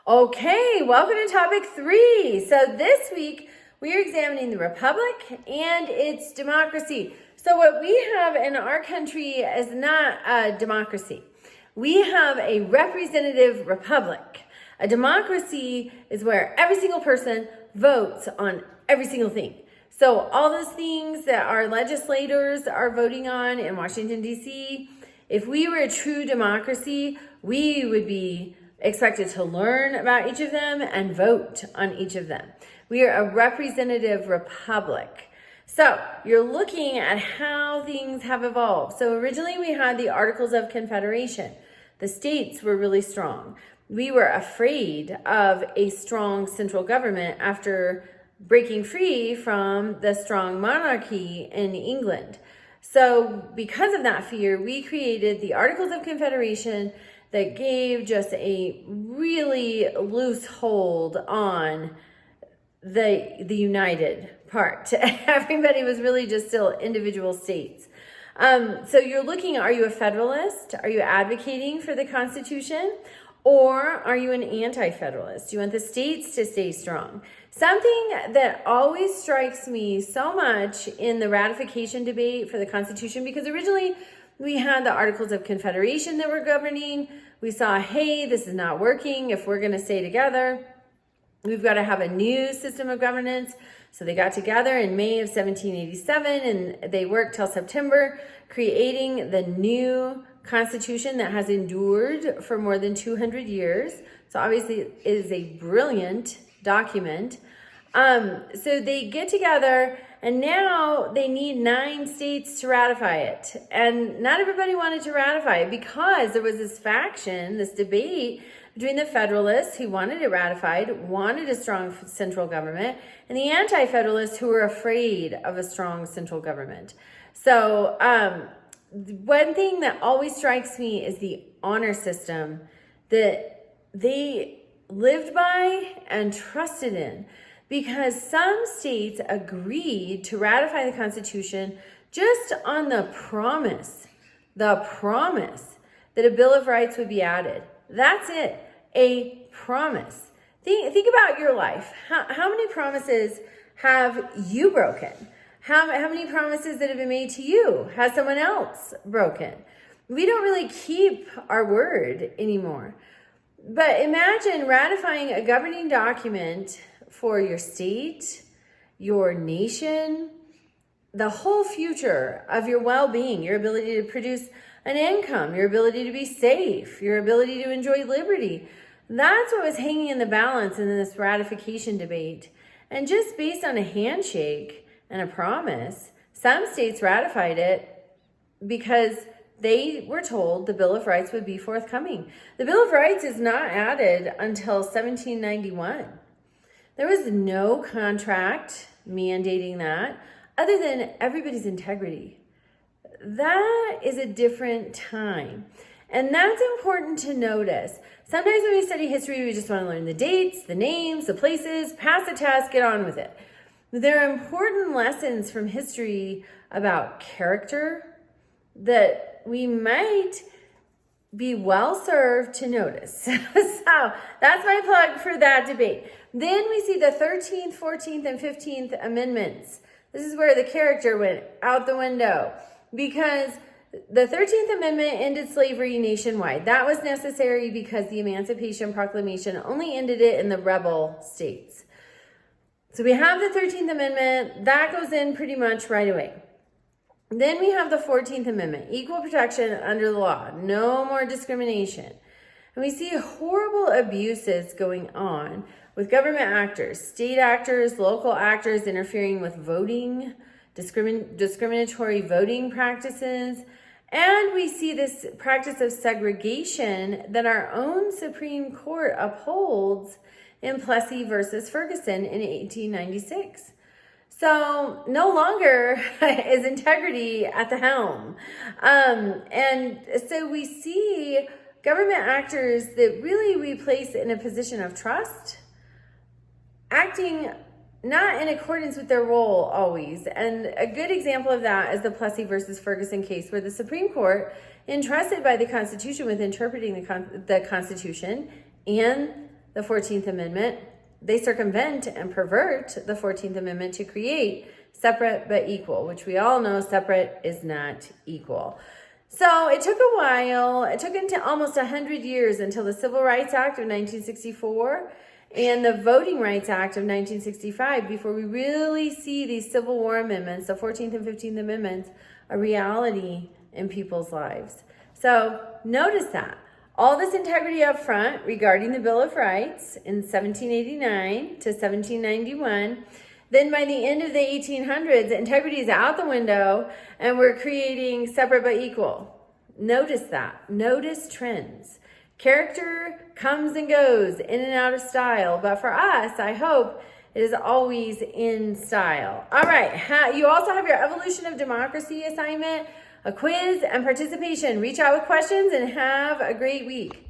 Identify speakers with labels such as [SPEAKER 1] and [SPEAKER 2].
[SPEAKER 1] Okay, welcome to topic 3. So this week we are examining the republic and its democracy. So what we have in our country is not a democracy. We have a representative republic. A democracy is where every single person votes on every single thing. So all those things that our legislators are voting on in Washington, D.C., if we were a true democracy, we would be expected to learn about each of them and vote on each of them. We are a representative republic. So you're looking at how things have evolved. So originally we had the Articles of Confederation. The states were really strong. We were afraid of a strong central government after breaking free from the strong monarchy in England. So because of that fear, we created the Articles of Confederation that gave just a really loose hold on the united part. Everybody was really just still individual states. So you're looking, are you a federalist? Are you advocating for the Constitution? Or are you an anti-federalist? Do you want the states to stay strong? Something that always strikes me so much in the ratification debate for the Constitution, because originally we had the Articles of Confederation that were governing. We saw, hey, this is not working. If we're going to stay together, we've got to have a new system of governance. So they got together in May of 1787 and they worked till September, creating the new Constitution that has endured for more than 200 years. So obviously it is a brilliant document. So they get together and now they need 9 states to ratify it. And not everybody wanted to ratify it because there was this faction, this debate between the Federalists who wanted it ratified, wanted a strong central government, and the Anti-Federalists who were afraid of a strong central government. So one thing that always strikes me is the honor system that they lived by and trusted in, because some states agreed to ratify the Constitution just on the promise that a Bill of Rights would be added. That's it, a promise. Think about your life. How many promises have you broken? How many promises that have been made to you has someone else broken? We don't really keep our word anymore. But imagine ratifying a governing document for your state, your nation, the whole future of your well-being, your ability to produce an income, your ability to be safe, your ability to enjoy liberty. That's what was hanging in the balance in this ratification debate. And just based on a handshake and a promise, some states ratified it because they were told the Bill of Rights would be forthcoming. The Bill of Rights is not added until 1791. There was no contract mandating that other than everybody's integrity. That is a different time. And that's important to notice. Sometimes when we study history, we just want to learn the dates, the names, the places, pass the test, get on with it. There are important lessons from history about character that we might be well served to notice. So that's my plug for that debate. Then we see the 13th, 14th, and 15th Amendments. This is where the character went out the window, because the 13th Amendment ended slavery nationwide. That was necessary because the Emancipation Proclamation only ended it in the rebel states. So we have the 13th Amendment. That goes in pretty much right away. Then we have the 14th Amendment, equal protection under the law, no more discrimination. And we see horrible abuses going on with government actors, state actors, local actors interfering with voting, discriminatory voting practices. And we see this practice of segregation that our own Supreme Court upholds in Plessy versus Ferguson in 1896. So no longer is integrity at the helm. And so we see government actors that really we place in a position of trust, acting not in accordance with their role always. And a good example of that is the Plessy versus Ferguson case, where the Supreme Court, entrusted by the Constitution with interpreting the Constitution and the 14th Amendment. They circumvent and pervert the 14th Amendment to create separate but equal, which we all know separate is not equal. So it took a while. It took into almost 100 years until the Civil Rights Act of 1964 and the Voting Rights Act of 1965 before we really see these Civil War amendments, the 14th and 15th Amendments, a reality in people's lives. So notice that. All this integrity up front regarding the Bill of Rights in 1789 to 1791. Then by the end of the 1800s, integrity is out the window and we're creating separate but equal. Notice that. Notice trends. Character comes and goes, in and out of style. But for us, I hope it is always in style. All right. You also have your Evolution of Democracy assignment, a quiz, and participation. Reach out with questions and have a great week.